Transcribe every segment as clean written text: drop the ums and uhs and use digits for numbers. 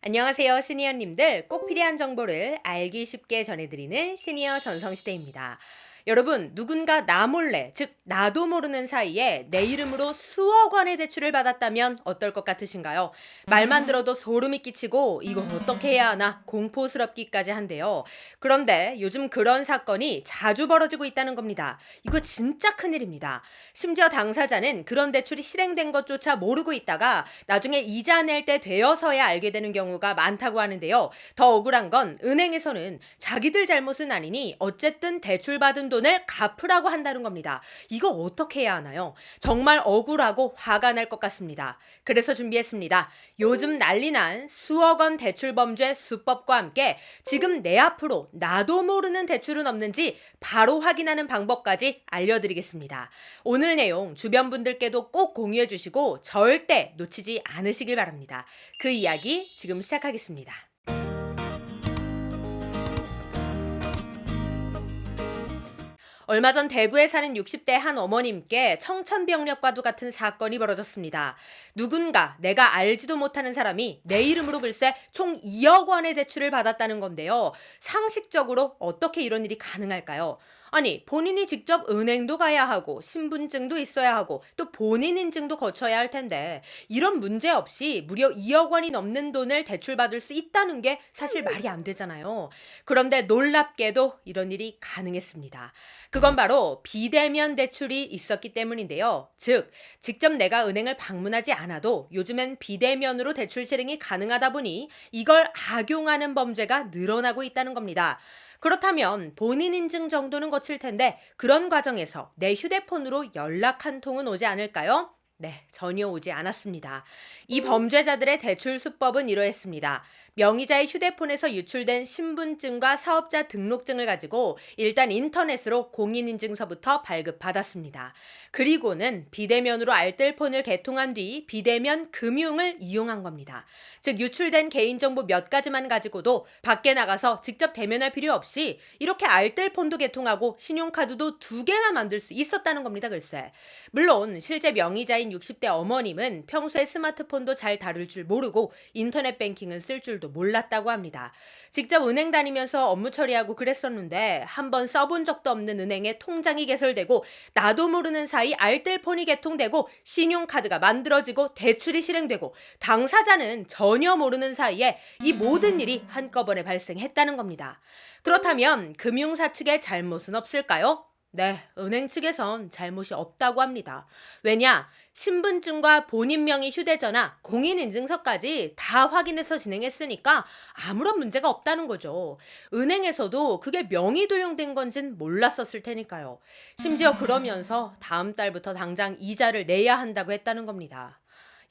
안녕하세요, 시니어님들. 꼭 필요한 정보를 알기 쉽게 전해드리는 시니어 전성시대입니다. 여러분, 누군가 나 몰래, 즉 나도 모르는 사이에 내 이름으로 수억 원의 대출을 받았다면 어떨 것 같으신가요? 말만 들어도 소름이 끼치고 이거 어떻게 해야 하나 공포스럽기까지 한데요. 그런데 요즘 그런 사건이 자주 벌어지고 있다는 겁니다. 이거 진짜 큰일입니다. 심지어 당사자는 그런 대출이 실행된 것조차 모르고 있다가 나중에 이자 낼 때 되어서야 알게 되는 경우가 많다고 하는데요. 더 억울한 건 은행에서는 자기들 잘못은 아니니 어쨌든 대출받은 돈을 갚으라고 한다는 겁니다. 이거 어떻게 해야 하나요? 정말 억울하고 화가 날 것 같습니다. 그래서 준비했습니다. 요즘 난리난 수억 원 대출 범죄 수법과 함께 지금 내 앞으로 나도 모르는 대출은 없는지 바로 확인하는 방법까지 알려드리겠습니다. 오늘 내용 주변 분들께도 꼭 공유해 주시고 절대 놓치지 않으시길 바랍니다. 그 이야기 지금 시작하겠습니다. 얼마 전 대구에 사는 60대 한 어머님께 청천벽력과도 같은 사건이 벌어졌습니다. 누군가 내가 알지도 못하는 사람이 내 이름으로 글쎄 총 2억 원의 대출을 받았다는 건데요. 상식적으로 어떻게 이런 일이 가능할까요? 아니, 본인이 직접 은행도 가야 하고 신분증도 있어야 하고 또 본인 인증도 거쳐야 할 텐데 이런 문제 없이 무려 2억 원이 넘는 돈을 대출받을 수 있다는 게 사실 말이 안 되잖아요. 그런데 놀랍게도 이런 일이 가능했습니다. 그건 바로 비대면 대출이 있었기 때문인데요. 즉, 직접 내가 은행을 방문하지 않아도 요즘엔 비대면으로 대출 실행이 가능하다 보니 이걸 악용하는 범죄가 늘어나고 있다는 겁니다. 그렇다면 본인 인증 정도는 거칠 텐데 그런 과정에서 내 휴대폰으로 연락 한 통은 오지 않을까요? 네, 전혀 오지 않았습니다. 이 범죄자들의 대출 수법은 이러했습니다. 명의자의 휴대폰에서 유출된 신분증과 사업자 등록증을 가지고 일단 인터넷으로 공인인증서부터 발급받았습니다. 그리고는 비대면으로 알뜰폰을 개통한 뒤 비대면 금융을 이용한 겁니다. 즉 유출된 개인정보 몇 가지만 가지고도 밖에 나가서 직접 대면할 필요 없이 이렇게 알뜰폰도 개통하고 신용카드도 2개나 만들 수 있었다는 겁니다, 글쎄. 물론 실제 명의자인 60대 어머님은 평소에 스마트폰도 잘 다룰 줄 모르고 인터넷 뱅킹은 쓸 줄도 몰랐다고 합니다. 직접 은행 다니면서 업무 처리하고 그랬었는데 한번 써본 적도 없는 은행에 통장이 개설되고 나도 모르는 사이 알뜰폰이 개통되고 신용카드가 만들어지고 대출이 실행되고 당사자는 전혀 모르는 사이에 이 모든 일이 한꺼번에 발생했다는 겁니다. 그렇다면 금융사 측의 잘못은 없을까요? 네, 은행 측에선 잘못이 없다고 합니다. 왜냐? 신분증과 본인 명의 휴대전화, 공인인증서까지 다 확인해서 진행했으니까 아무런 문제가 없다는 거죠. 은행에서도 그게 명의 도용된 건진 몰랐었을 테니까요. 심지어 그러면서 다음 달부터 당장 이자를 내야 한다고 했다는 겁니다.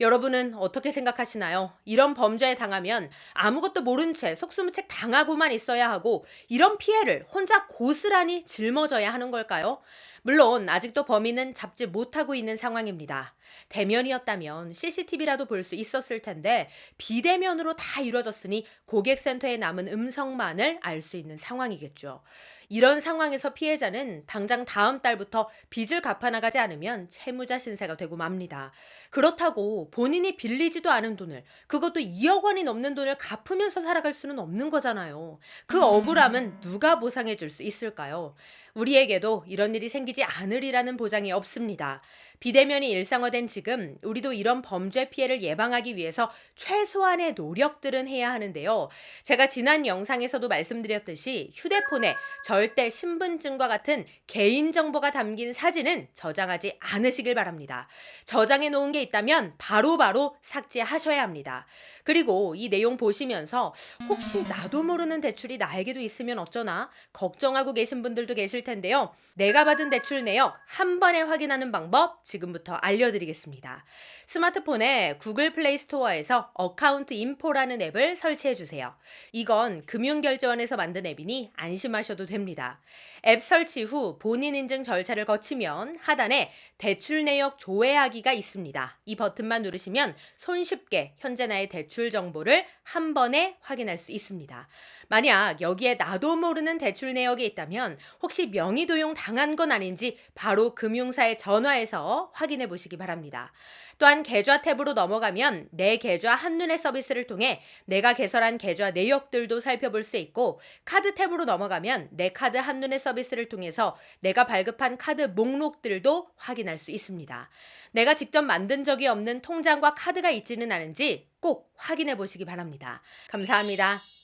여러분은 어떻게 생각하시나요? 이런 범죄에 당하면 아무것도 모른 채 속수무책 당하고만 있어야 하고 이런 피해를 혼자 고스란히 짊어져야 하는 걸까요? 물론 아직도 범인은 잡지 못하고 있는 상황입니다. 대면이었다면 CCTV라도 볼 수 있었을 텐데 비대면으로 다 이루어졌으니 고객센터에 남은 음성만을 알 수 있는 상황이겠죠. 이런 상황에서 피해자는 당장 다음 달부터 빚을 갚아나가지 않으면 채무자 신세가 되고 맙니다. 그렇다고 본인이 빌리지도 않은 돈을, 그것도 2억 원이 넘는 돈을 갚으면서 살아갈 수는 없는 거잖아요. 그 억울함은 누가 보상해 줄 수 있을까요? 우리에게도 이런 일이 생기지 않으리라는 보장이 없습니다. 비대면이 일상화된 지금 우리도 이런 범죄 피해를 예방하기 위해서 최소한의 노력들은 해야 하는데요. 제가 지난 영상에서도 말씀드렸듯이 휴대폰에 절대 신분증과 같은 개인정보가 담긴 사진은 저장하지 않으시길 바랍니다. 저장해 놓은 게 있다면 바로바로 삭제하셔야 합니다. 그리고 이 내용 보시면서 혹시 나도 모르는 대출이 나에게도 있으면 어쩌나 걱정하고 계신 분들도 계실 텐데요. 내가 받은 대출 내역 한 번에 확인하는 방법 지금부터 알려드리겠습니다. 스마트폰에 구글 플레이 스토어에서 어카운트 인포라는 앱을 설치해 주세요. 이건 금융결제원에서 만든 앱이니 안심하셔도 됩니다. 앱 설치 후 본인 인증 절차를 거치면 하단에 대출 내역 조회하기가 있습니다. 이 버튼만 누르시면 손쉽게 현재 나의 대출 정보를 한 번에 확인할 수 있습니다. 만약 여기에 나도 모르는 대출 내역이 있다면 혹시 명의 도용 당한 건 아닌지 바로 금융사에 전화해서 통해서 확인해 보시기 바랍니다. 또한 계좌 탭으로 넘어가면 내 계좌 한눈에 서비스를 통해 내가 개설한 계좌 내역들도 살펴볼 수 있고, 카드 탭으로 넘어가면 내 카드 한눈에 서비스를 통해서 내가 발급한 카드 목록들도 확인할 수 있습니다. 내가 직접 만든 적이 없는 통장과 카드가 있지는 않은지 꼭 확인해 보시기 바랍니다. 감사합니다.